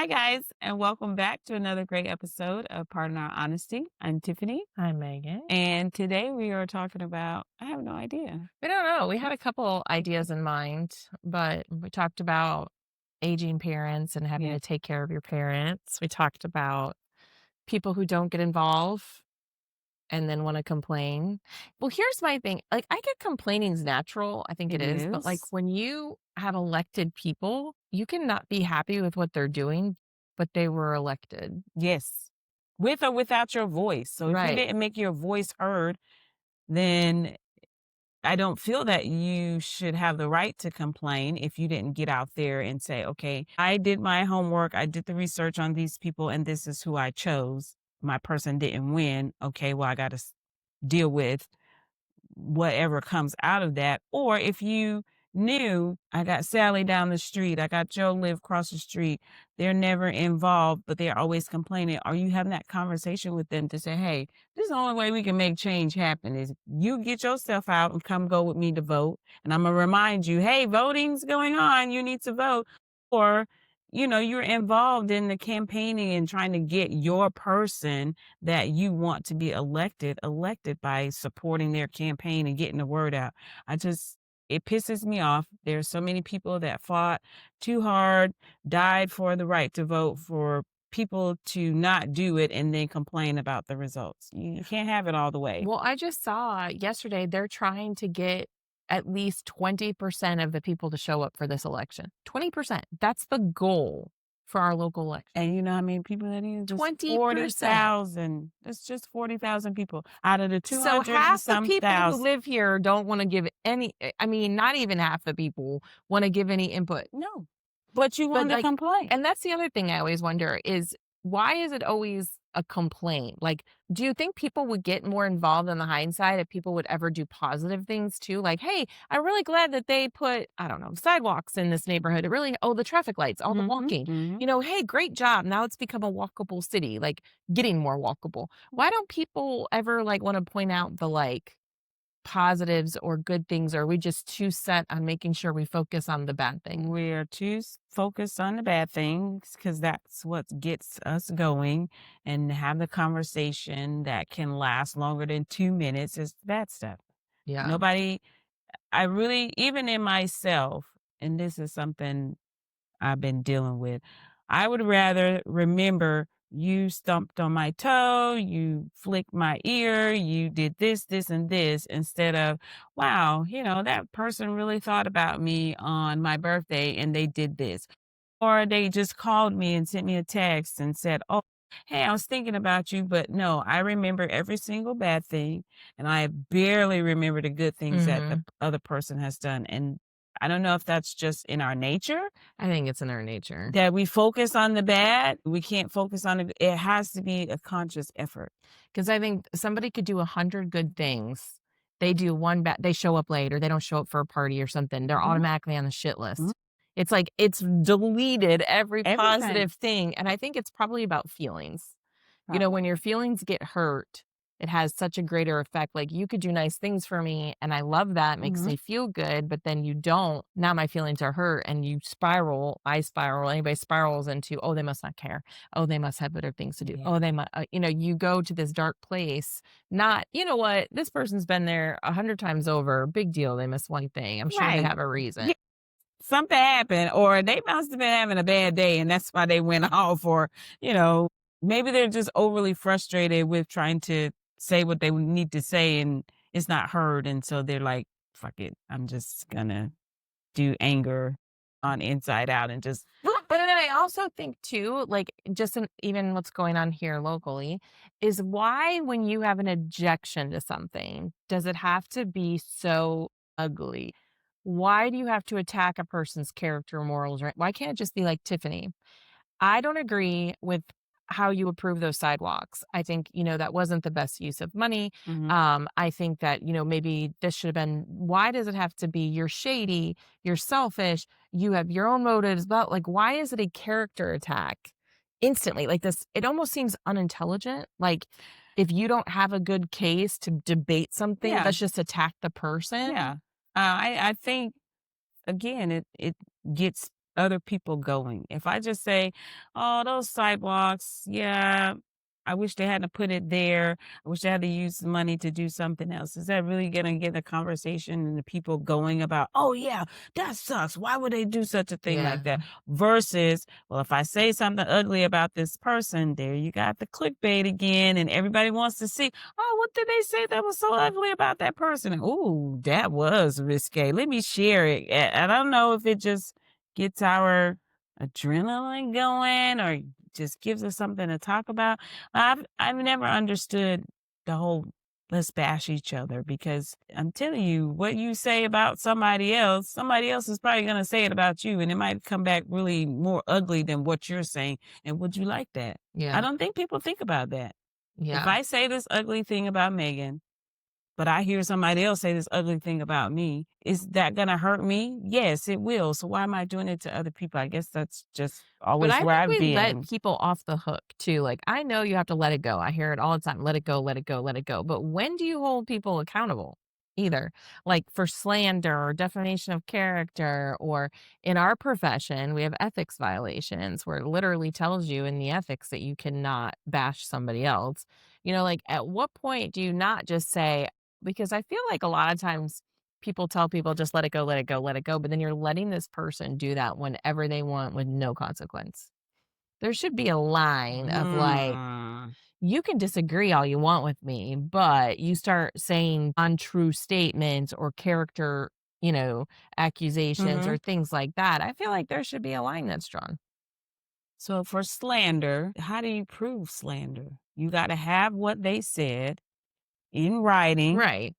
Hi, guys, and welcome back to another great episode of Pardon Our Honesty. I'm Tiffany, Hi, Megan. and today we are talking about I have no idea. We don't know. We had a couple ideas in mind, but we talked about aging parents and having Yeah. to take care of your parents. We talked about people who don't get involved and then want to complain. Well, here's my thing. Like, I get complaining's natural. I think it It is. But like, is. when you have elected people, you cannot be happy with what they're doing, but they were elected. Yes. With or without your voice. So if you Right. didn't make your voice heard, then I don't feel that you should have the right to complain if you didn't get out there and say, okay, I did my homework, I did the research on these people, and this is who I chose. My person didn't win. Okay, well, I got to deal with whatever comes out of that. Or if you knew I got Sally down the street, I got Joe live across the street, they're never involved, but they're always complaining. Are you having that conversation with them to say, hey, this is the only way we can make change happen is you get yourself out and come go with me to vote. And I'm gonna remind you, hey, voting's going on, you need to vote. Or you're involved in the campaigning and trying to get your person that you want to be elected by supporting their campaign and getting the word out. It pisses me off. There's so many people that fought too hard, died for the right to vote, for people to not do it and then complain about the results. You can't have it all the way. Well, I just saw yesterday they're trying to get at least 20% of the people to show up for this election. 20%. That's the goal for our local election. And you know how many people that is? Just 20%. 40,000. That's just 40,000 people out of the So 200 and half the some people who thousand. live here don't want to give any, I mean, not even half the people want to give any input. No, but you But want to like, complain. and that's the other thing I always wonder is why is it always a complaint? Like, do you think people would get more involved in the hindsight if people would ever do positive things too? Like, hey, I'm really glad that they put, I don't know, sidewalks in this neighborhood. It really, oh, the traffic lights, all the Mhm, walking. mhm. Hey, great job. Now it's become a walkable city, like getting more walkable. Why don't people ever like want to point out the like positives or good things? Or are we just too set on making sure we focus on the bad things? We're too focused on the bad things because that's what gets us going. And have the conversation that can last longer than 2 minutes is the bad stuff. Yeah. Nobody, I really, even in myself, and this is something I've been dealing with. I would rather remember you stomped on my toe, you flicked my ear, you did this, this, and this, instead of, wow, that person really thought about me on my birthday and they did this. Or they just called me and sent me a text and said, oh, hey, I was thinking about you, but no, I remember every single bad thing and I barely remember the good things that the Hmm. other person has done. And I don't know if that's just in our nature I think it's in our nature. that we focus on the bad. We can't focus on it. It has to be a conscious effort. Because I think somebody could do 100 good things. They do one bad, they show up late or they don't show up for a party or something. They're Mhm, automatically on the shit mhm. list. It's like it's deleted every Everything. positive thing. And I think it's probably about feelings. When Probably. your feelings get hurt, it has such a greater effect. Like you could do nice things for me and I love that, makes Mhm. me feel good, but then you don't. Now my feelings are hurt and you spiral, I spiral, anybody spirals into, oh, they must not care. Oh, they must have better things to do. Yeah. Oh, they must, you go to this dark place, not, you know what, this person's been there 100 times over. Big deal. They missed one thing. I'm sure they Right. have a reason. Yeah. Something happened, or they must have been having a bad day, and that's why they went off, or, you know, maybe they're just overly frustrated with trying to say what they need to say and it's not heard. And so they're like, fuck it. I'm just gonna do anger on inside out and just But then I also think too, like just in, even what's going on here locally, is why when you have an objection to something, does it have to be so ugly? Why do you have to attack a person's character or morals? Right? Why can't it just be like Tiffany? I don't agree with how you approve those sidewalks. I think, that wasn't the best use of money. Mhm. I think that, maybe this should have been, why does it have to be you're shady, you're selfish, you have your own motives, but like, why is it a character attack instantly? Like this, it almost seems unintelligent. Like, if you don't have a good case to debate something, Yeah. let's just attack the person. Yeah. I think again, it gets other people going. If I just say, "Oh, those sidewalks, yeah, I wish they hadn't put it there. I wish they had to use the money to do something else." Is that really gonna get the conversation and the people going about, "Oh yeah, that sucks. Why would they do such a thing Yeah. like that?" Versus, well, if I say something ugly about this person, there you got the clickbait again, and everybody wants to see, oh, what did they say that was so ugly about that person? Oh, that was risque. Let me share it. I don't know if it just gets our adrenaline going or just gives us something to talk about. I've never understood the whole let's bash each other because I'm telling you, what you say about somebody else is probably gonna say it about you, and it might come back really more ugly than what you're saying. And would you like that? I Yeah. don't think people think about that. If Yeah. I say this ugly thing about Megan, but I hear somebody else say this ugly thing about me, is that gonna hurt me? Yes, it will. So why am I doing it to other people? I guess that's just But always I where think I've we let been. people off the hook too. Like, I know you have to let it go. I hear it all the time. Let it go, let it go, let it go. But when do you hold people accountable? Either like for slander or defamation of character, or in our profession, we have ethics violations where it literally tells you in the ethics that you cannot bash somebody else. Like at what point do you not just say, because I feel like a lot of times people tell people just let it go, let it go, let it go. But then you're letting this person do that whenever they want with no consequence. There should be a line of like, Hmm. you can disagree all you want with me, but you start saying untrue statements or character, accusations or Mhm. things like that. I feel like there should be a line that's drawn. So for slander, how do you prove slander? You gotta have what they said in writing. Right.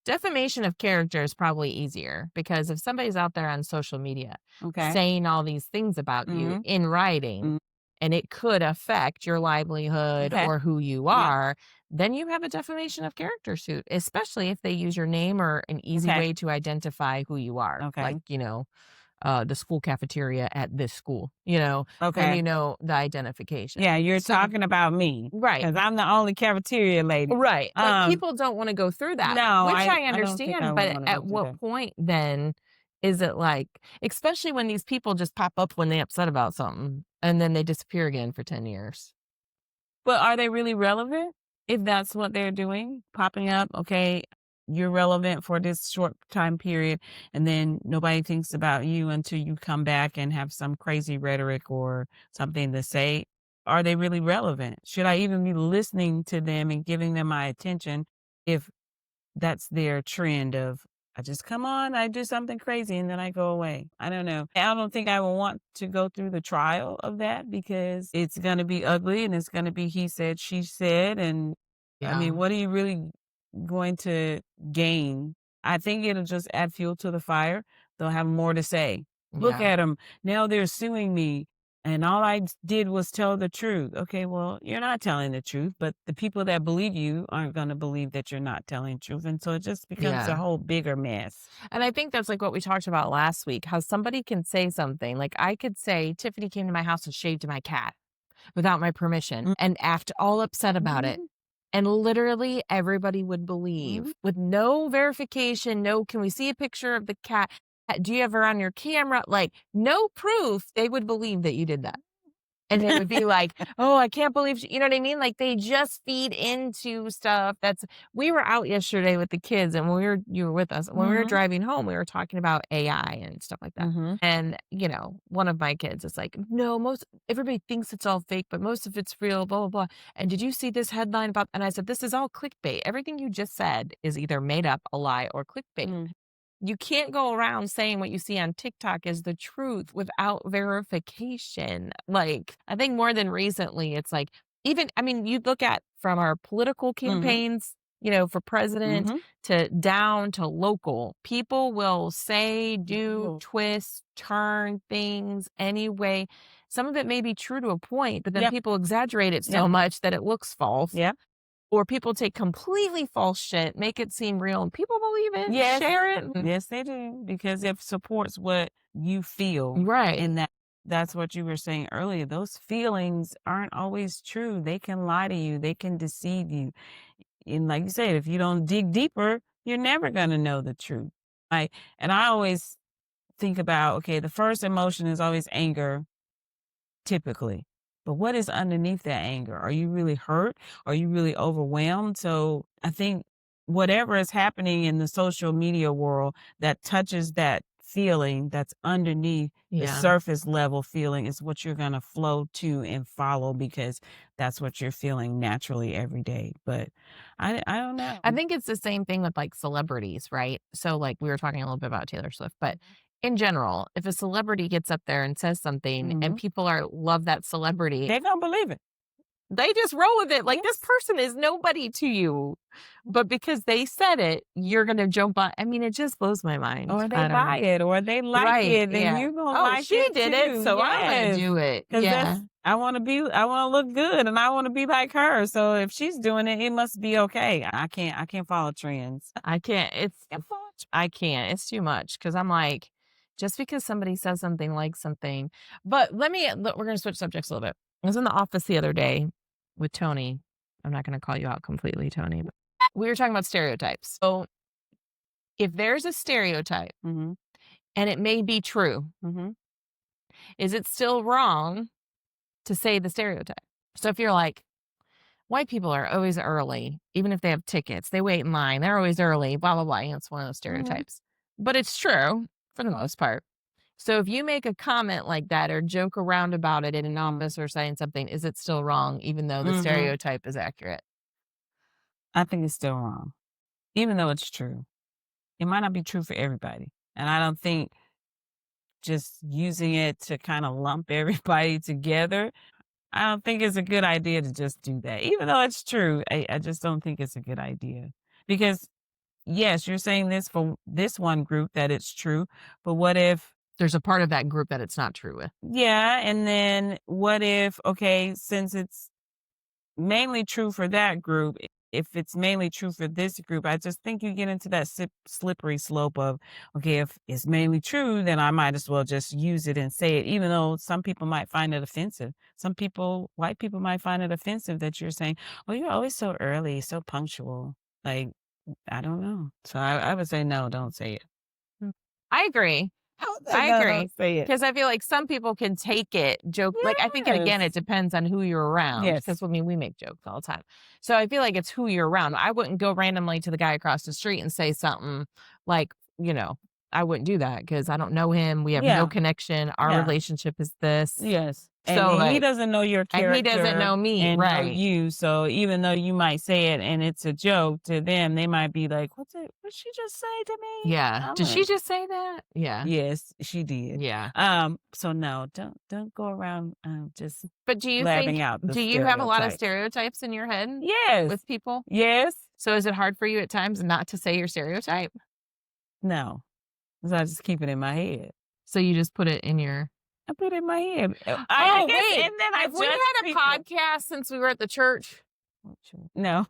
Defamation of character is probably easier because if somebody's out there on social media Okay. saying all these things about you Mhm. in writing, Mm. and it could affect your livelihood Okay. or who you Yep. are, then you have a defamation of character suit, especially if they use your name or an easy Okay. way to identify who you are. Like, Okay. the school cafeteria at this school, then Okay. you know the identification. Yeah, you're So, talking about me right. because 'cause I'm the only cafeteria lady. Right, but Um, people don't wanna go through that, no, which I I don't think I understand, would but wanna go at through what that. point then is it like, especially when these people just pop up when they upset about something, and then they disappear again for 10 years. But are they really relevant if that's what they're doing? Popping up, okay, you're relevant for this short time period, and then nobody thinks about you until you come back and have some crazy rhetoric or something to say. Are they really relevant? Should I even be listening to them and giving them my attention if that's their trend of, I just come on, I do something crazy, and then I go away. I don't know. I don't think I will want to go through the trial of that because it's gonna be ugly and it's gonna be he said, she said, and I mean, Yeah, what are you really going to gain? I think it'll just add fuel to the fire. They'll have more to say. Look yeah, at them. Now they're suing me. And all did was tell the truth. Okay, well, you're not telling the truth, but the people that believe you aren't going to believe that you're not telling the truth. And so it just becomes a yeah, whole bigger mess. and I think that's, like, what we talked about last week, how somebody can say something, like, I could say, "Tiffany came to my house and shaved my cat without my permission," and act all upset about it. Mhm. And literally everybody would believe Mhm. with no verification, no, "Can we see a picture of the cat? Do you have her on your camera?" Like, no proof, they would believe that you did that. And it would be like, "Oh, I can't believe you know what I mean?" Like, they just feed into stuff that's we were out yesterday with the kids, and when you were with us, when we were Mhm. driving home, we were talking about AI and stuff like that. Mhm. And, one of my kids is like, "No, most everybody thinks it's all fake, but most of it's real, blah, blah, blah. And did you see this headline about" and I said, "This is all clickbait. Everything you just said is either made up, a lie, or clickbait. Mhm. You can't go around saying what you see on TikTok is the truth without verification." Like, I think more than recently, it's like, even, I mean, you look at from our political Mhm. campaigns, for president Mhm. to down to local, people will say, do, Mhm. twist, turn things anyway. Some of it may be true to a point, but then Yep. people exaggerate it Yep. so much that it looks false. Yep. Or people take completely false shit, make it seem real, and people believe it, Yes. share it. Yes, they do because it supports what you feel, Right. and that's what you were saying earlier. Those feelings aren't always true. They can lie to you. They can deceive you. And like you said, if you don't dig deeper, you're never going to know the truth. And I always think about, okay, the first emotion is always anger, typically. But what is underneath that anger? Are you really hurt? Are you really overwhelmed? So I think whatever is happening in the social media world that touches that feeling that's underneath the Yeah. surface level feeling is what you're going to flow to and follow because that's what you're feeling naturally every day. But I don't know. I think it's the same thing with like celebrities, right? So, like, we were talking a little bit about Taylor Swift, but in general, if a celebrity gets up there and says something and Mhm. people are love that celebrity, They don't believe it. they just roll with it. Like, this Yes. person is nobody to you. But because they said it, you're gonna jump on. I mean, it just blows my mind. Or they I don't know. buy it, or they like Right. it, then Yeah. you gonna Oh, like she it did it, too. so I'm gonna Yes, do it. because Yeah. I wanna look good and I wanna be like her, so if she's doing it, it must be okay. I can't follow trends. I can't. Can't follow I can't. It's too much because I'm like, just because somebody says something like something. But we're going to switch subjects a little bit. I was in the office the other day with Tony. I'm not going to call you out completely, Tony, but we were talking about stereotypes. So if there's a stereotype Mhm, and it may be true, mhm. is it still wrong to say the stereotype? So if you're like, white people are always early, even if they have tickets. They wait in line. They're always early, blah, blah, blah. You know, it's one of those Mhm. stereotypes. But it's true for the most part. So if you make a comment like that or joke around about it in an office or saying something, is it still wrong, even though the Mhm. stereotype is accurate? I think it's still wrong, even though it's true. It might not be true for everybody, and I don't think just using it to kinda lump everybody together, I don't think it's a good idea to just do that. Even though it's true, I just don't think it's a good idea. Because, yes, you're saying this for this one group that it's true, but what if There's a part of that group that it's not true with. yeah, and then what if, okay, since it's mainly true for that group, if it's mainly true for this group, I just think you get into that slippery slope of, okay, if it's mainly true, then I might as well just use it and say it, even though some people might find it offensive. Some people, white people might find it offensive that you're saying, oh, you're always so early, so punctual. Like, I don't know. So I would say, no, don't say it. Mm. I agree. I would say, I no, agree. don't say it. Because I feel like some people can take it, joke like, I think, and again, it Yes. depends on who you're around. Yes. Because I mean, we make jokes all the time. So I feel like it's who you're around. I wouldn't go randomly to the guy across the street and say something like, you know, I wouldn't do that because I don't know him. We have no Yeah. connection. Our Yeah. relationship is this. Yes, and So, he like, doesn't know your and he doesn't character know me. and know Right. you, so even though you might say it and it's a joke to them, they might be like, what'd she just say to me?" Yeah. I'm Did she like, just say that? Yeah. "Yes, she did." Yeah. So no, don't go around, just But blabbing out the do you have a lot of stereotypes. stereotypes in your head Yes, with people? yes, So is it hard for you at times not to say your stereotype? no, 'cause I just keep it in my head. So you just put it in your I put it in my head. I Oh, guess wait. and then I Have we judge had a people. podcast since we were at the church? No.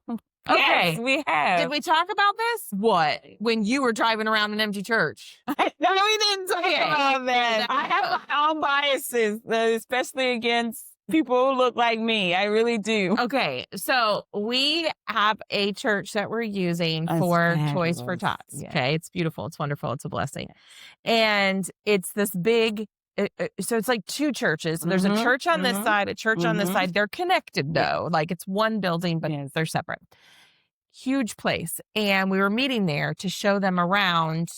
Yes, Okay. we Did have. we talk about this? What? When you were driving around an empty church? No, we didn't talk Okay. about that. I have my own biases, especially against people who look like me. I really do. Okay. So we have a church that we're using That's for Toys for fabulous. Tots. Yeah. Okay. It's beautiful. It's wonderful. It's a blessing. And it's this big, so it's like two churches. So there's a Mhm, church on this mhm, side, a church on this mhm. side. They're connected Yes, though. Like it's one building, but yes. they're separate. Huge place. And we were meeting there to show them around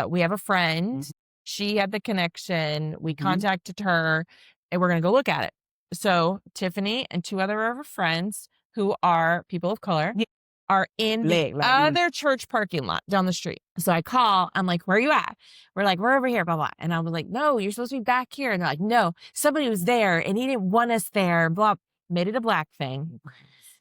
we have a friend. Mhm, She had the connection. We mhm. contacted her and we're going to go look at it. So Tiffany and two other of her friends who are people of color Yeah. are in the Leg like me. other church parking lot down the street. So I call, I'm like, where are you at? We're like, we're over here, blah, blah. And I was like, no, you're supposed to be back here. And they're like, no, somebody was there and he didn't want us there, blah. Made it a black thing.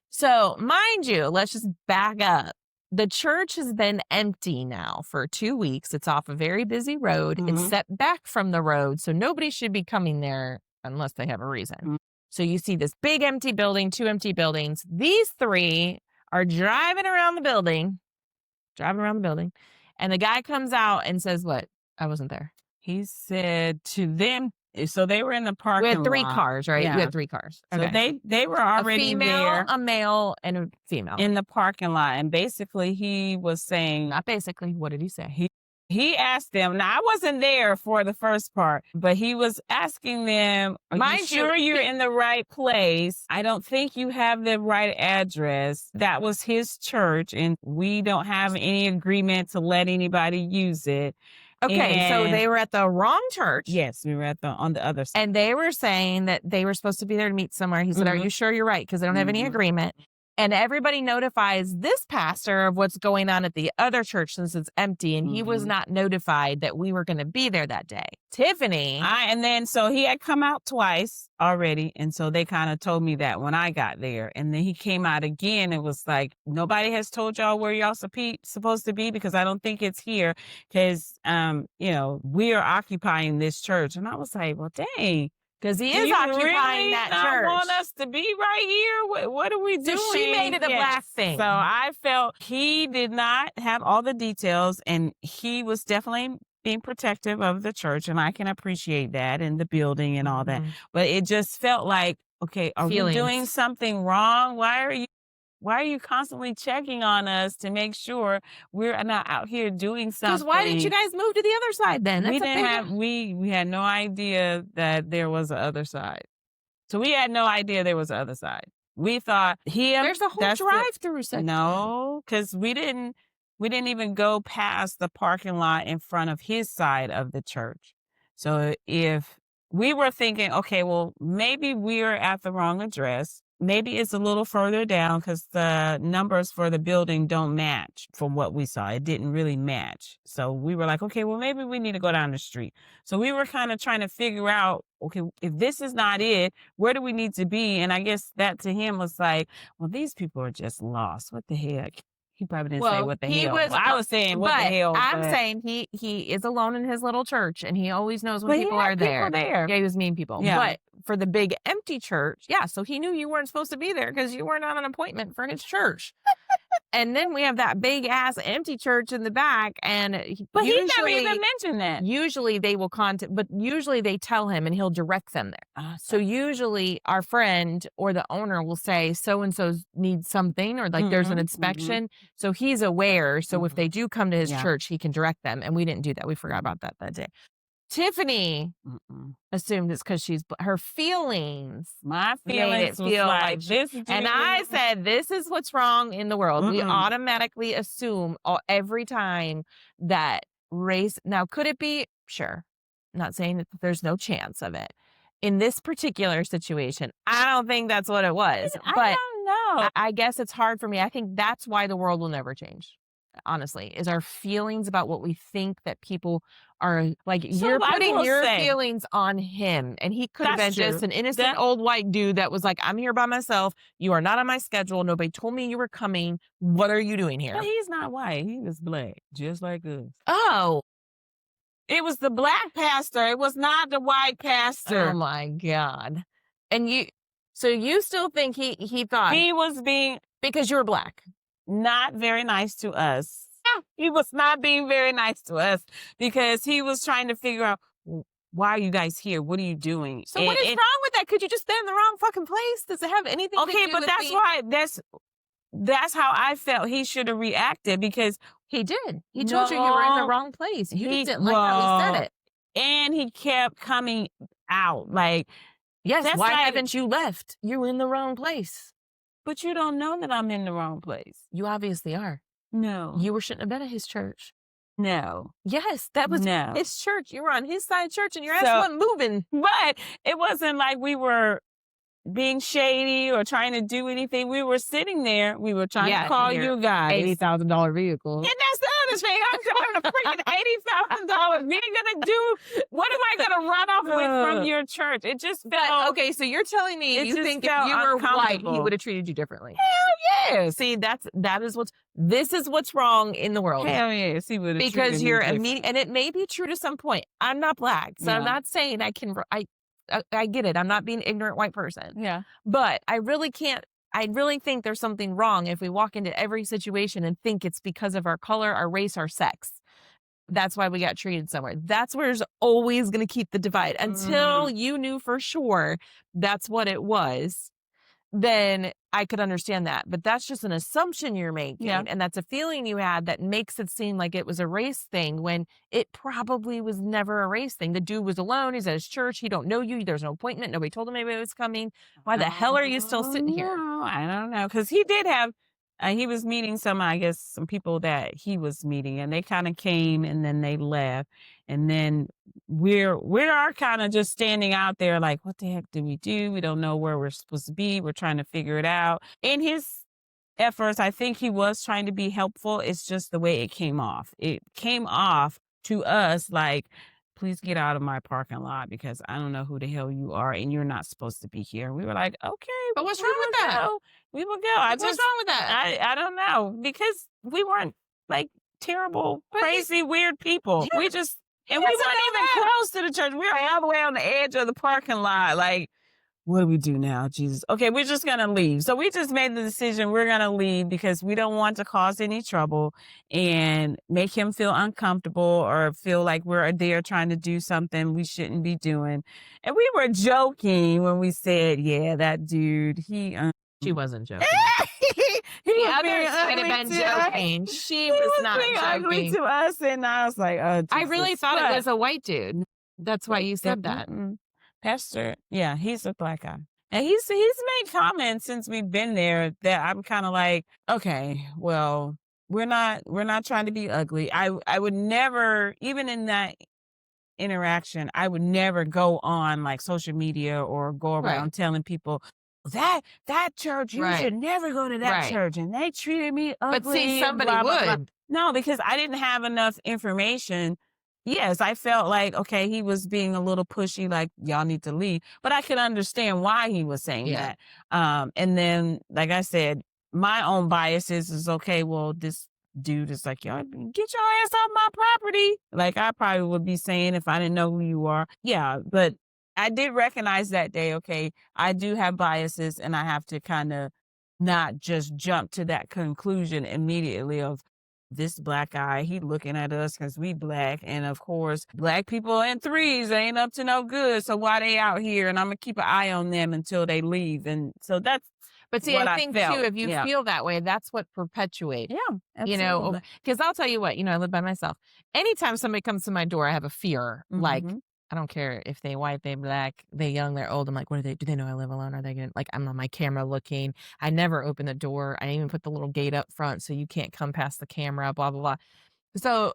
So, mind you, let's just back up. The church has been empty now for 2 weeks. It's off a very busy road. It's Mhm. set back from the road, so nobody should be coming there unless they have a reason. Mm. So you see this big empty building, two empty buildings. These three are driving around the building, and the guy comes out and says, "What? I wasn't there." He said to them, so they were in the We parking had 3 lot. cars, right? We Yeah. had 3 cars. So Okay. they were A already female, there a male, and a female. in the parking lot, and basically he was saying Not basically. What did he say? He asked them, now I wasn't there for the first part, but he was asking them, are you Mind you, sure you're in the right place? I don't think you have the right address. That was his church, and we don't have any agreement to let anybody use it. Okay, so And they were at the wrong church. yes, we were on the other side. And they were saying that they were supposed to be there to meet somewhere. He said, "Are you sure you're right? Because they don't have any agreement." And everybody notifies this pastor of what's going on at the other church since it's empty. And he was not notified that we were going to be there that day. Tiffany. And then so he had come out twice already. And so they kind of told me that when I got there. And then he came out again and was like, nobody has told y'all where y'all supposed to be, because I don't think it's here. Because, we are occupying this church. And I was like, well, dang. Because he Do is you occupying really that not church. want us to be right here? What are we doing? So she made it a black thing. So I felt he did not have all the details, and he was definitely being protective of the church, and I can appreciate that, and the building and all that. But it just felt like, okay, are we doing something wrong? Why are you constantly checking on us to make sure we're not out here doing something? Because why didn't you guys move to the other side then? We had no idea that there was a other side. So we had no idea there was a other side. We thought there's a whole drive-through section. No, because we didn't even go past the parking lot in front of his side of the church. So if we were thinking, okay, well, maybe we're at the wrong address. Maybe it's a little further down because the numbers for the building don't match from what we saw. It didn't really match. So we were like, okay, well, maybe we need to go down the street. So we were kind of trying to figure out, okay, if this is not it, where do we need to be? And I guess that to him was like, well, these people are just lost. What the heck? He probably didn't say what the hell. I was saying what the hell. I'm saying he is alone in his little church, and he always knows when people are there. Yeah, he was meeting people. Yeah. But for the big empty church, so he knew you weren't supposed to be there because you weren't on an appointment for his church. And then we have that big ass empty church in the back, and he never even mentioned that. Usually they will but usually they tell him, and he'll direct them there. So usually our friend or the owner will say, so and so needs something, or like there's an inspection. So he's aware. So if they do come to his church, he can direct them. And we didn't do that. We forgot about that day. Tiffany assumed it's because her feelings. My feelings made it feel like this. And I said, this is what's wrong in the world. We automatically assume every time that race. Now, could it be? Sure. I'm not saying that there's no chance of it. In this particular situation, I don't think that's what it was. I but don't know. I guess it's hard for me. I think that's why the world will never change. Honestly, is our feelings about what we think that people are like. So you're putting your feelings on him, and he could have been just an innocent old white dude that was like, I'm here by myself. You are not on my schedule. Nobody told me you were coming. What are you doing here? But he's not white. He was black, just like us. Oh. It was the black pastor. It was not the white pastor. Oh my God. And so you still think he thought he was being, because you were black, not very nice to us. He was not being very nice to us because he was trying to figure out, why are you guys here? What are you doing? So what is wrong with that? Could you just stand in the wrong fucking place? Does it have anything to do with but that's how I felt he should have reacted, because he did. He told you were in the wrong place. You just didn't like how he said it. And he kept coming out like, yes, why haven't you left? You're in the wrong place. But you don't know that I'm in the wrong place. You obviously are. No. You shouldn't have been at his church. No. Yes, that was his church. You were on his side church, and your ass wasn't moving. But it wasn't like we were being shady or trying to do anything. We were sitting there. We were trying to call you guys. $80,000 vehicle. And that's the other thing. I'm driving a freaking $80,000. We ain't gonna do. What am I gonna run off with from your church? It just felt. Okay, so you're telling me you think if you were white, he would have treated you differently? Hell yes. See, this is what's wrong in the world. Hell yes, he would have. Because you're immediate, and it may be true to some point. I'm not black, so I'm not saying I can. I get it. I'm not being an ignorant white person. Yeah. But I really can't. I really think there's something wrong if we walk into every situation and think it's because of our color, our race, our sex. That's why we got treated somewhere. That's where it's always going to keep the divide until you knew for sure that's what it was. then I could understand that. But that's just an assumption you're Yeah. making. And that's a feeling you had that makes it seem like it was a race thing when it probably was never a race thing. The dude was alone. He's at his church. He don't know you. There's no appointment. Nobody told him anybody was coming. Why the hell are you still Oh, sitting here? no, I don't know, because he did have he was meeting some, I guess, some people that he was meeting, and they kinda came and then they left, and then we are kinda just standing out there like, "What the heck do we do? We don't know where we're supposed to be. We're trying to figure it out." In his efforts, I think he was trying to be helpful, it's just the way it came off. It came off to us like, "Please get out of my parking lot because I don't know who the hell you are and you're not supposed to be here." We were like, "Okay, But what's wrong with that? we will go." I Like, what's just wrong with that? I don't know because we weren't like terrible, But crazy, weird people. yeah, We just he and we doesn't weren't know even that. close to the church. We were all the way on the edge of the parking lot. Like, what do we do now, Jesus? Okay, we're just gonna leave. So we just made the decision we're gonna leave because we don't want to cause any trouble and make him feel uncomfortable or feel like we're there trying to do something we shouldn't be doing. And we were joking when we said, "Yeah, that dude, She wasn't joking. he The was being others might have ugly been to us. joking. She He was was not being ugly joking. to us, and I was like, "Oh, I really Jesus." thought it But was a white dude. That's why you that said that. Pastor, yeah, he's a black guy. And he's made comments since we've been there that I'm kind of like, okay, well, we're not trying to be ugly. I would never, even in that interaction, I would never go on like social media or go Right. around telling people that church, you Right. should never go to that Right. church. And they treated me But see, ugly and somebody blah, blah, blah. would. No, because I didn't have enough information. Yes, I felt like, okay, he was being a little pushy, like, y'all need to leave. But I could understand why he was saying Yeah. that. And then, like I said, my own biases is okay, well, this dude is like, "Y'all get your ass off my property." Like I probably would be saying if I didn't know who you are. Yeah, but I did recognize that day, okay, I do have biases and I have to kind of not just jump to that conclusion immediately of this black guy, he looking at us because we black. And of course, black people in threes ain't up to no good. So why they out here? And I'm gonna keep an eye on them until they leave. And so that's But see, what I I think too, felt. if you Yeah. feel that way, that's what perpetuates, Yeah, absolutely. because I'll tell you what, I live by myself. Anytime somebody comes to my door, I have a fear. Like, Hmm. I don't care if they white, they black, they young, they're old. I'm like, what do they know I live alone? Are they gonna like I'm on my camera looking? I never open the door. I even put the little gate up front so you can't come past the camera, blah, blah, blah. So,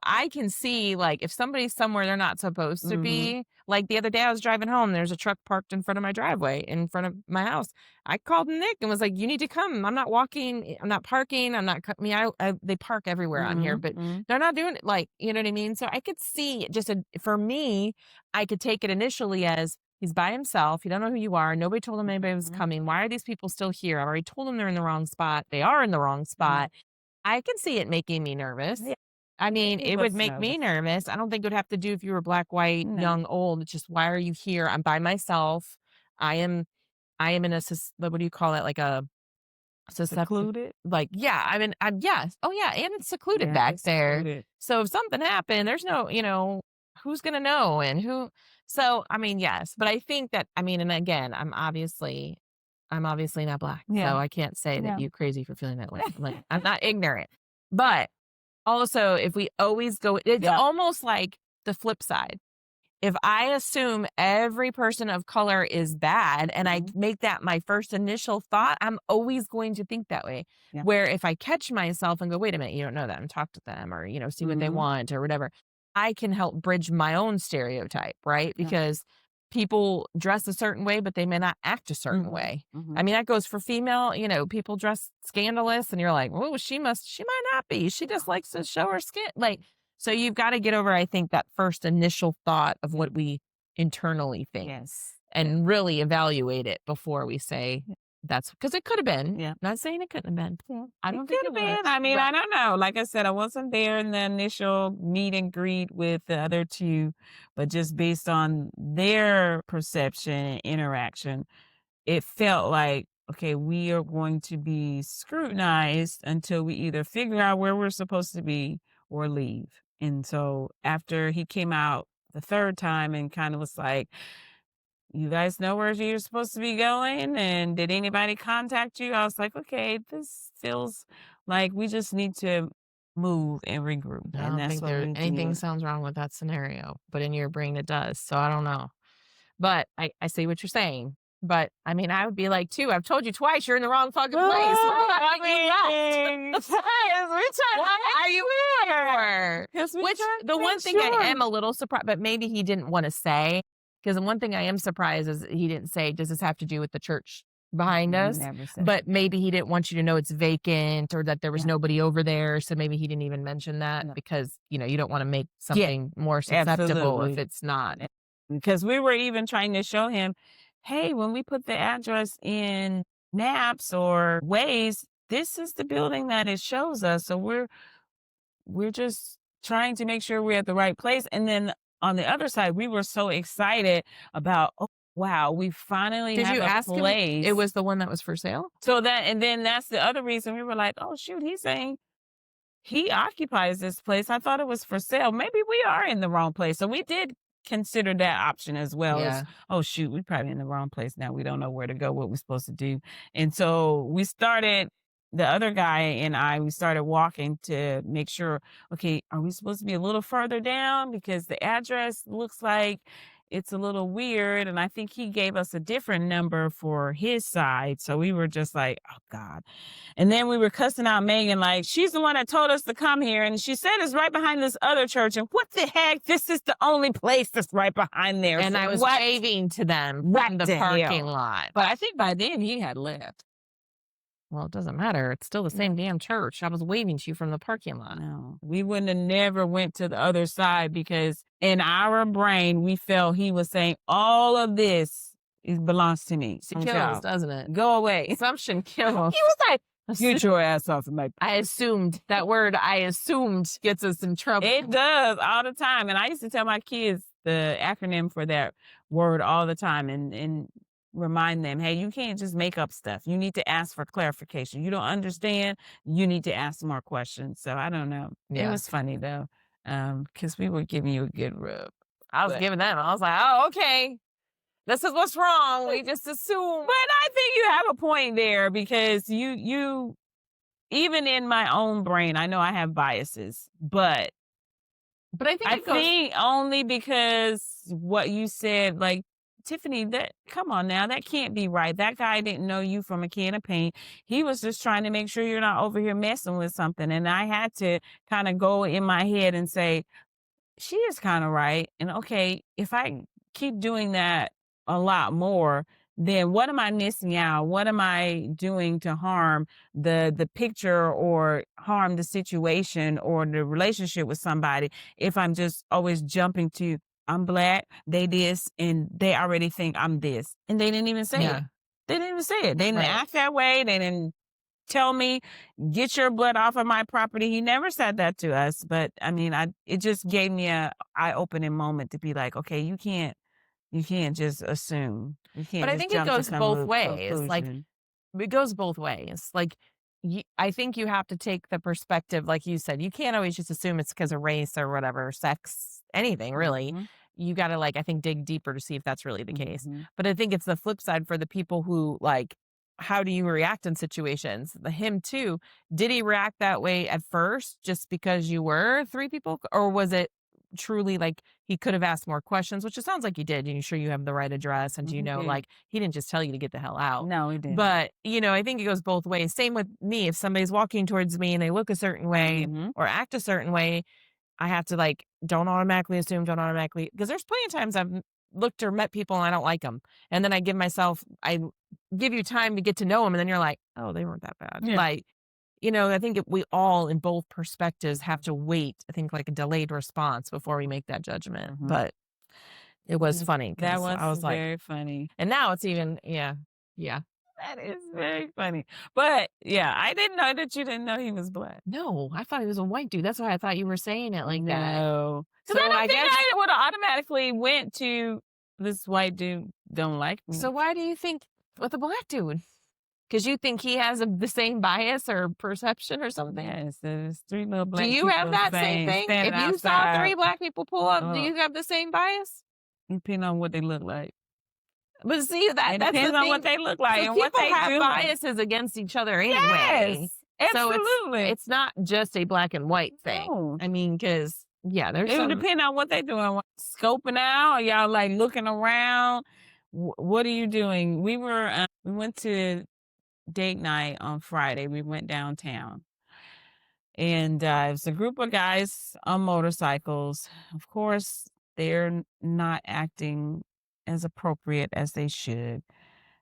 I can see, like, if somebody's somewhere they're not supposed to Hmm. be, like, the other day I was driving home, there's a truck parked in front of my driveway, in front of my house. I called Nick and was like, "You need to come. I'm not walking. I'm not parking. I'm not, they park everywhere on here, but Mhm. they're not doing it like, you know what I mean?" So I could see for me, I could take it initially as he's by himself. He don't know who you are. Nobody told him anybody was Mhm. coming. Why are these people still here? I've already told them they're in the wrong spot. They are in the wrong Mhm. spot. I can see it making me Yeah, nervous. I mean, he it would was make me nervous. nervous. I don't think it would have to do if you were black, white, No. young, old. It's just, why are you here? I'm by myself. I am I am in a what do you call it? Like a susceptible, Secluded? like, yeah, I'm yes. Oh yeah, and it's secluded Yeah, back it's there. secluded. So if something happened, there's no, who's gonna know and who, so I mean, yes. But I think that, and again, I'm obviously not black. Yeah, So I can't say that yeah. you crazy for feeling that way. Like, I'm not ignorant. But also, if we always go, it's Yep. almost like the flip side. If I assume every person of color is bad and I Mhm. make that my first initial thought, I'm always going to think that way. Yeah. Where if I catch myself and go, wait a minute, you don't know that, and talk to them, or, see what they Mhm. want or whatever, I can help bridge my own stereotype, right? Yeah. Because people dress a certain way, but they may not act a certain Mhm. way. I Mhm. mean, that goes for female, people dress scandalous and you're like, oh, she might not be. She just likes to show her skin. Like, so you've got to get over, I think, that first initial thought of Yeah. what we internally think Yes. Yeah. and really evaluate it before we say Yeah. that's because it could have been. Yeah. Not saying it couldn't have been. Yeah. I It don't think could it have was. been. I mean, But I don't know. Like I said, I wasn't there in the initial meet and greet with the other two, but just based on their perception and interaction, it felt like, okay, we are going to be scrutinized until we either figure out where we're supposed to be or leave. And so after he came out the third time and kind of was like, you guys know where you're supposed to be going? And did anybody contact you? I was like, okay, this feels like we just need to move and regroup. I And don't that's think what there we anything did. sounds wrong with that scenario, but in your brain it does. So I don't know. But I see what you're saying. But I mean, I would be like, too, I've told you twice you're in the wrong fucking place. Why I haven't you left? mean, we trying What to are make you sure. for? Because we Which trying the to make one thing I sure. am a little surprised, but maybe he didn't want to say, because the one thing I am surprised is he didn't say, does this have to do with the church behind He us? never said But that. maybe he didn't want you to know it's vacant or that there was Yeah. nobody over there. So maybe he didn't even mention that No. because, you don't want to make Yeah, something more susceptible if absolutely. it's not. Because we were even trying to show him, hey, when we put the address in maps or Waze, this is the building that it shows us. So we're just trying to make sure we're at the right place. And then on the other side, we were so excited about, oh wow, we finally Did have you a ask him it place. was the one that was for sale? So that and then that's the other reason we were like, oh shoot, he's saying he occupies this place. I thought it was for sale. Maybe we are in the wrong place. So we did consider that option as well as, Yeah. oh shoot, we're probably in the wrong place now. We don't know where to go, what we're supposed to do. And so we started, the other guy and we started walking to make sure, okay, are we supposed to be a little further down? Because the address looks like it's a little weird. And I think he gave us a different number for his side. So we were just like, oh God. And then we were cussing out Megan, like, she's the one that told us to come here. And she said it's right behind this other church. And what the heck? This is the only place that's right behind there. And So I was what? waving to them What from the the parking hell? lot. But I think by then he had left. Well, it doesn't matter. It's still the same damn church. I was waving to you from the parking lot. No, we wouldn't have never went to the other side because in our brain, we felt he was saying all of this belongs to me. It kills, doesn't it? Go away. Assumption He kills. was like, get your ass off of my. I assumed that word I assumed gets us in trouble. It does all the time. And I used to tell my kids the acronym for that word all the time and remind them, hey, you can't just make up stuff. You need to ask for clarification. You don't understand, you need to ask more questions. So I don't know. It Yeah. was funny though. Because we were giving you a good rub. I was But giving them. I was like, oh, okay. This is what's wrong. We just assume. but I think you have a point there because you even in my own brain, I know I have biases, but But I think I it goes. think only because what you said, like, Tiffany, that come on now, that can't be right. That guy didn't know you from a can of paint. He was just trying to make sure you're not over here messing with something. And I had to kind of go in my head and say, she is kind of right. And okay, if I keep doing that a lot more, then what am I missing out? What am I doing to harm the picture or harm the situation or the relationship with somebody if I'm just always jumping to I'm black, they this, and they already think I'm this. And they didn't even say it. Yeah. They didn't even say it. They didn't Right. act that way. They didn't tell me, get your blood off of my property. He never said that to us. But I mean, it just gave me a eye-opening moment to be like, okay, you can't just assume. You But can't I just think it jump to goes some both ways. Like, conclusion. it goes both ways. Like, I think you have to take the perspective, like you said, you can't always just assume it's because of race or whatever, sex, anything really. Mhm, You got to, like, I think, dig deeper to see if that's really the case. mhm. But I think it's the flip side for the people who, like, how do you react in situations? Him too. Did he react that way at first just because you were three people? Or was it truly like he could have asked more questions, which it sounds like he did. And you sure you have the right address? And Mhm, yeah. like, he didn't just tell you to get the hell out. No, he didn't. But, I think it goes both ways. Same with me. If somebody's walking towards me and they look a certain way Mhm. or act a certain way, I have to, like, don't automatically assume, don't automatically, because there's plenty of times I've looked or met people and I don't like them. And then I give you time to get to know them. And then you're like, oh, they weren't that bad. Yeah. Like, I think we all in both perspectives have to wait, I think, like a delayed response before we make that judgment. Mhm. But it was Mm, funny that because was I was like, very funny. and now it's even, yeah, yeah. That is very funny. But yeah, I didn't know that you didn't know he was black. No, I thought he was a white dude. That's why I thought you were saying it like that. No. So Because I don't I think guess, I would have automatically went to this white dude don't like me. so why do you think with a black dude? Because you think he has the same bias or perception or something? Yes, there's three little black Do you people have that same thing? standing If you saw outside. three black people pull up, do Oh, you have the same bias? depending on what they look like. But see, It that's the depends on what thing. they look like So and what people they have doing. biases against each other anyway. Yes, So absolutely. it's not just a black and white thing. No. I mean, because yeah, there's It would some. depend on what they doing. Scoping out, or y'all like looking around. What are you doing? We went to date night on Friday. We went downtown, and it was a group of guys on motorcycles. Of course, they're not acting as appropriate as they should.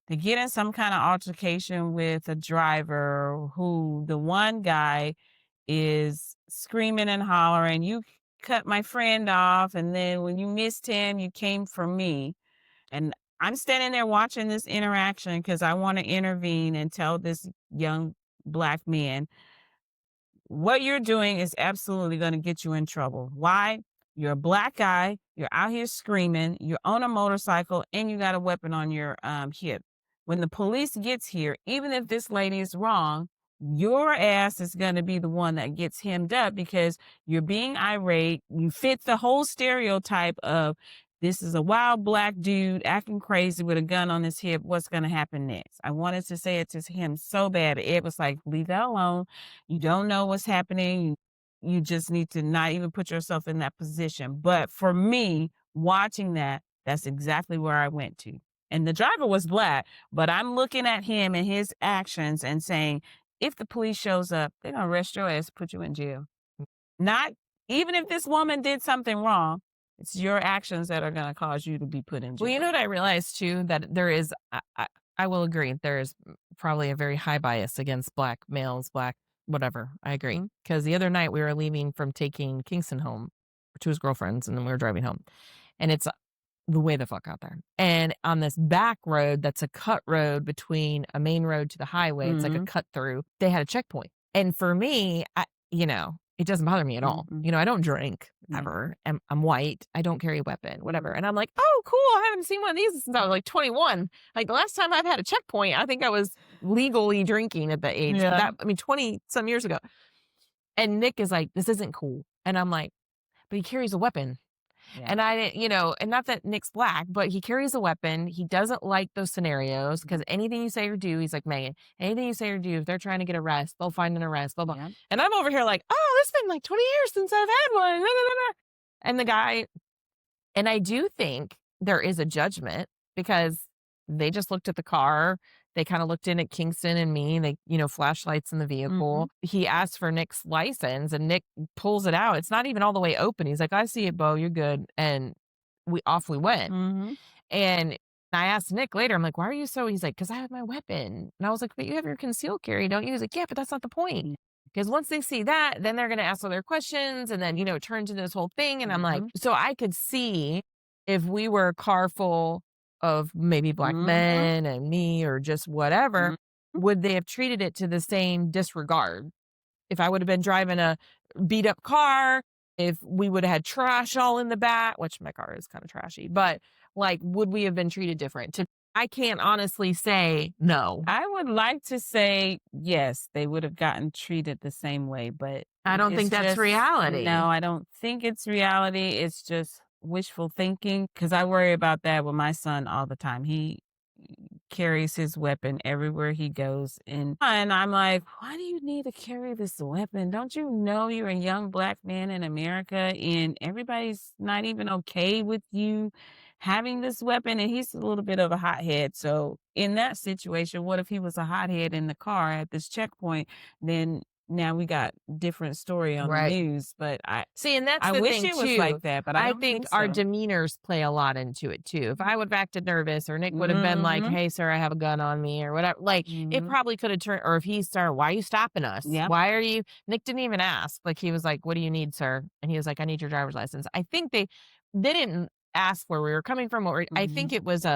They get in some kind of altercation with a driver who the one guy is screaming and hollering, "You cut my friend off, and then when you missed him, you came for me." And I'm standing there watching this interaction because I want to intervene and tell this young black man, what you're doing is absolutely going to get you in trouble. Why? You're a black guy, you're out here screaming, you're on a motorcycle, and you got a weapon on your hip. When the police gets here, even if this lady is wrong, your ass is going to be the one that gets hemmed up because you're being irate. You fit the whole stereotype of this is a wild black dude acting crazy with a gun on his hip. What's going to happen next? I wanted to say it to him so bad. It was like, leave that alone. You don't know what's happening. You just need to not even put yourself in that position. But for me, watching that, that's exactly where I went to. And the driver was black, but I'm looking at him and his actions and saying, if the police shows up, they're gonna arrest your ass, put you in jail. Not even if this woman did something wrong, it's your actions that are gonna cause you to be put in Well, you jail. know what I realized too, that there is. I will agree. There is probably a very high bias against black males, black whatever. I agree. Mhm. Because the other night we were leaving from taking Kingston home to his girlfriend's, and then we were driving home, and it's the way the fuck out there. And on this back road, that's a cut road between a main road to the highway. It's like a Mhm. cut through. They had a checkpoint. And for me, it doesn't bother me at all. Mhm. I don't drink Yeah. ever. I'm white. I don't carry a weapon, whatever. And I'm like, oh, cool. I haven't seen one of these since I was like 21. Like the last time I've had a checkpoint, I think I was legally drinking at the age Yeah. 20 some years ago. And Nick is like, this isn't cool. And I'm like, but he carries a weapon. Yeah. And I didn't, and not that Nick's black, but he carries a weapon. He doesn't like those scenarios because anything you say or do, he's like, Megan, anything you say or do, if they're trying to get arrest, they'll find an arrest, blah, blah. Yeah. And I'm over here like, oh, it's been like 20 years since I've had one. Blah, blah, blah. And the guy, and I do think there is a judgment because they just looked at the car. They kind of looked in at Kingston and me. They, flashlights in the vehicle. Mhm. He asked for Nick's license and Nick pulls it out. It's not even all the way open. He's like, I see it, Bo. You're good. And we went. Mhm. And I asked Nick later, I'm like, why are you so? He's like, because I have my weapon. And I was like, but you have your concealed carry, don't you? He's like, yeah, but that's not the point. Yeah. Because once they see that, then they're going to ask other questions. And then, it turns into this whole thing. And I'm like, Mhm. so I could see if we were a car full of maybe black Mhm. men and me or just whatever, Mhm. would they have treated it to the same disregard? If I would have been driving a beat up car, if we would have had trash all in the back, which my car is kind of trashy, but like, would we have been treated different? I can't honestly say no. I would like to say yes, they would have gotten treated the same way, but I don't it's think that's just reality. no, I don't think it's reality. It's just wishful thinking because I worry about that with my son all the time. He carries his weapon everywhere he goes, and I'm like, why do you need to carry this weapon? Don't you know you're a young black man in America and everybody's not even okay with you having this weapon? And he's a little bit of a hothead. So in that situation, what if he was a hothead in the car at this checkpoint? Then now we got different story on the Right. news. But I See, and that's I the wish thing it was too. like that, but I I don't think think our so. demeanors play a lot into it too. If I would have acted nervous or Nick would have been like, Mhm. hey, sir, I have a gun on me or whatever, like it Mhm. probably could have turned, or if he started, why are you stopping us? Yep. Why are you, Nick didn't even ask. Like he was like, what do you need, sir? And he was like, I need your driver's license. I think they didn't ask where we were coming from. I think Mhm. it was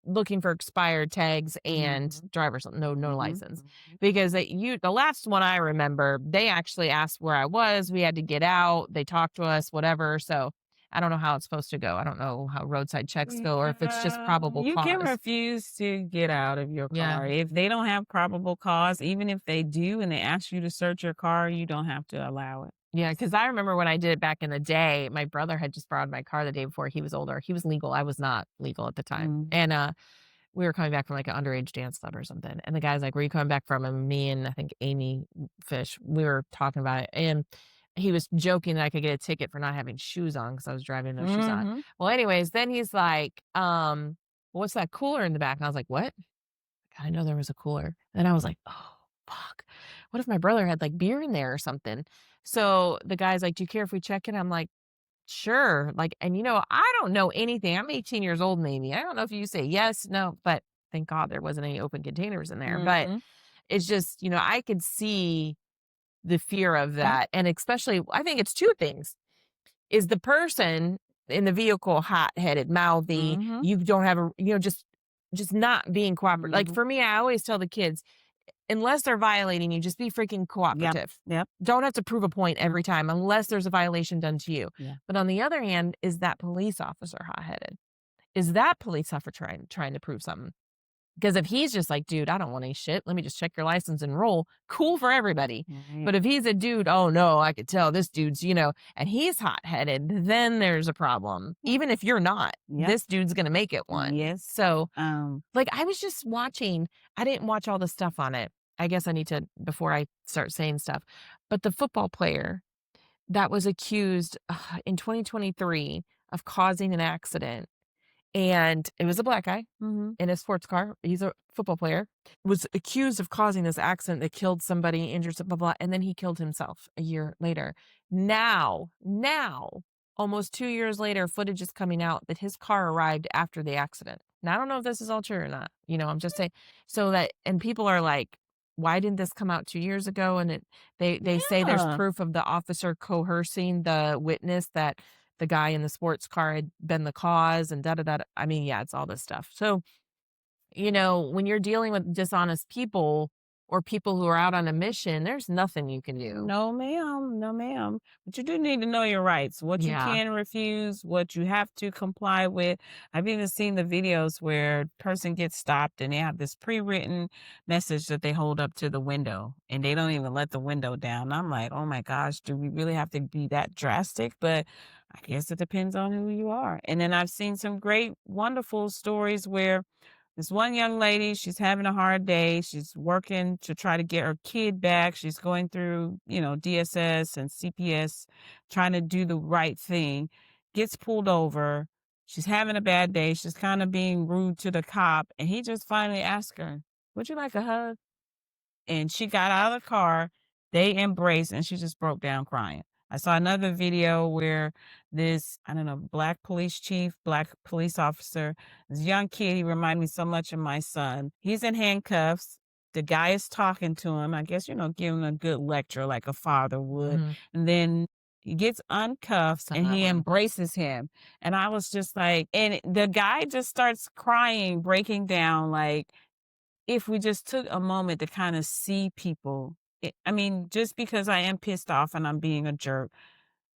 looking for expired tags and Mhm. driver's no Mhm. license Mhm. because the last one I remember, they actually asked where I was. We had to get out. They talked to us, whatever. So I don't know how it's supposed to go. I don't know how roadside checks go or if it's just probable You can cause. refuse to get out of your Yeah. car. If they don't have probable cause, even if they do and they ask you to search your car, you don't have to allow it. Yeah, because I remember when I did it back in the day, my brother had just borrowed my car the day before. He was older. He was legal. I was not legal at the time. Mm. And we were coming back from, like, an underage dance club or something, and the guy's like, "Where you coming back from?" And me and I think Amy Fish, we were talking about it, and he was joking that I could get a ticket for not having shoes on because I was driving no shoes on. Mhm. Well, anyways, then he's like, "What's that cooler in the back?" And I was like, "What?" I didn't know there was a cooler. And I was like, "Oh, fuck. What if my brother had, like, beer in there or something?" So the guy's like, "Do you care if we check it?" I'm like, "Sure." Like, and, I don't know anything. I'm 18 years old, maybe. I don't know if you say yes, no, but thank God there wasn't any open containers in there. But Mhm. it's just, I could see the fear of Yeah. that. And especially, I think it's 2 things. Is the person in the vehicle hot-headed, mouthy, Mhm. you don't have a just not being cooperative. Like, Mhm. for me, I always tell the kids, unless they're violating you, just be freaking Yep. cooperative. Yep. Don't have to prove a point Yep. every time unless there's a violation done to you. Yeah. But on the other hand, is that police officer hot-headed? Is that police officer trying to prove something? Because if he's just like, "Dude, I don't want any shit. Let me just check your license and roll," cool for everybody. Right. But if he's a dude, "Oh, no, I could tell this dude's," and he's hot-headed, then there's a problem. Yeah. Even if you're not, Yep. this dude's gonna make it one. Yes. So, Um, like, I was just watching. I didn't watch all the stuff on it. I guess I need to before I start saying stuff. But the football player that was accused, in 2023 of causing an accident, and it was a black guy mhm. in a sports car. He's a football player. Was accused of causing this accident that killed somebody, injured some blah, blah, and then he killed himself a year later. Now, almost 2 years later, footage is coming out that his car arrived after the accident. Now, I don't know if this is all true or not. I'm just saying so that and people are like, "Why didn't this come out 2 years ago?" And they say there's Yeah. proof of the officer coercing the witness that the guy in the sports car had been the cause and da da da. I mean, yeah, it's all this stuff. So, when you're dealing with dishonest people or people who are out on a mission, there's nothing you can do. No, ma'am. No, ma'am. But you do need to know your rights, what you Yeah. can refuse, what you have to comply with. I've even seen the videos where person gets stopped and they have this pre-written message that they hold up to the window and they don't even let the window down. I'm like, oh my gosh, do we really have to be that drastic? But I guess it depends on who you are. And then I've seen some great, wonderful stories where this one young lady, she's having a hard day. She's working to try to get her kid back. She's going through, DSS and CPS, trying to do the right thing. Gets pulled over. She's having a bad day. She's kind of being rude to the cop. And he just finally asked her, "Would you like a hug?" And she got out of the car, they embraced, and she just broke down crying. I saw another video where this, I don't know, black police chief, black police officer, this young kid, he reminded me so much of my son. He's in handcuffs. The guy is talking to him, I guess, giving him a good lecture like a father would. Mhm. And then he gets uncuffed Saw and that he one. embraces him. And I was just like, and the guy just starts crying, breaking down, like, if we just took a moment to kind of see people, I mean, just because I am pissed off and I'm being a jerk,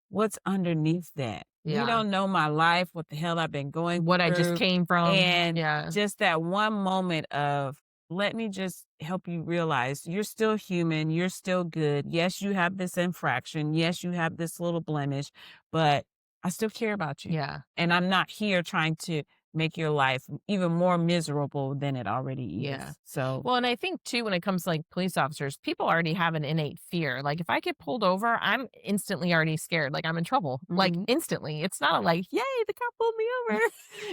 what's underneath that? You Yeah. don't know my life, what the hell I've been going What I just through. came from. And Yeah. just that one moment of, let me just help you realize you're still human, you're still good. Yes, you have this infraction. Yes, you have this little blemish, but I still care about you. Yeah. And I'm not here trying to make your life even more miserable than it already Yeah. is. So, Well, and I think too, when it comes to like police officers, people already have an innate fear. Like if I get pulled over, I'm instantly already scared. Like I'm in trouble. Like mhm. instantly. It's not a like, yay, the cop pulled me over.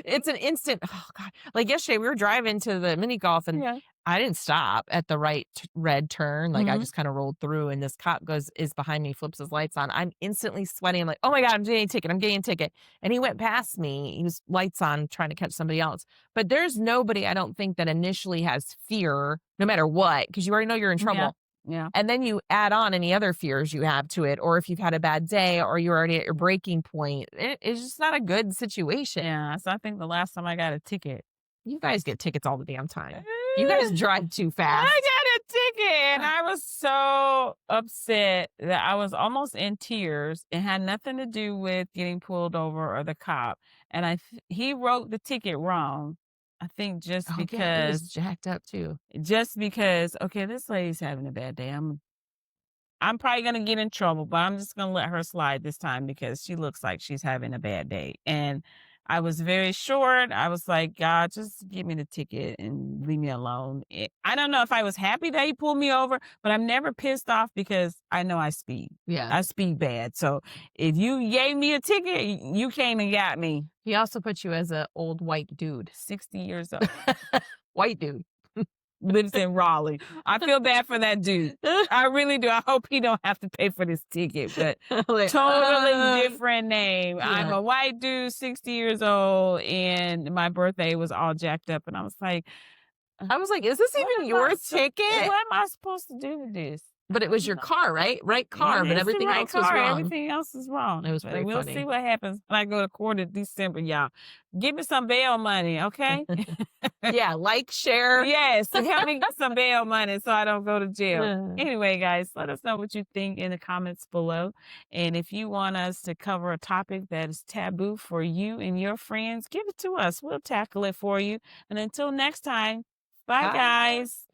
It's an instant. Oh God. Like yesterday, we were driving to the mini golf and Yeah. I didn't stop at the right red turn. Like I Mhm. just kind of rolled through and this cop is behind me, flips his lights on. I'm instantly sweating. I'm like, oh my God, I'm getting a ticket. I'm getting a ticket. And he went past me. He was lights on trying to catch somebody else. But there's nobody, I don't think, that initially has fear no matter what, because you already know you're in Yeah. trouble. Yeah. And then you add on any other fears you have to it, or if you've had a bad day or you're already at your breaking point, it's just not a good situation. Yeah. So I think the last time I got a ticket, You guys get tickets all the damn time. You guys drive too I fast. got a ticket and I was so upset that I was almost in tears. It had nothing to do with getting pulled over or the cop. And he wrote the ticket wrong. I think Oh yeah, he was jacked up too. okay, this lady's having a bad day. I'm probably gonna get in trouble, but I'm just gonna let her slide this time because she looks like she's having a bad day. And I was very short. I was like, God, just give me the ticket and leave me alone. I don't know if I was happy that he pulled me over, but I'm never pissed off because I know I speed. Yeah. I speed bad. So if you gave me a ticket, you came and got me. He also put you as a old white dude. 60 years old. White dude. Lives in Raleigh. I feel bad for that dude. I really do. I hope he don't have to pay for this ticket, but Like, totally different name. I'm yeah. a white dude, 60 years old, and my birthday was all jacked up. And I was like, I was like, "Is this what even am your I, ticket?" what am I supposed to do with this? But it was your car, right? Right car, but It's the everything right else was car. wrong. Everything else is wrong. It was But pretty we'll see funny. what happens when I go to court in December, y'all. Give me some bail money, okay? Yeah, like, share. Yes, help me get some bail money so I don't go to jail. Uh, Anyway, guys, let us know what you think in the comments below. And if you want us to cover a topic that is taboo for you and your friends, give it to us. We'll tackle it for you. And until next time, bye, Bye. guys.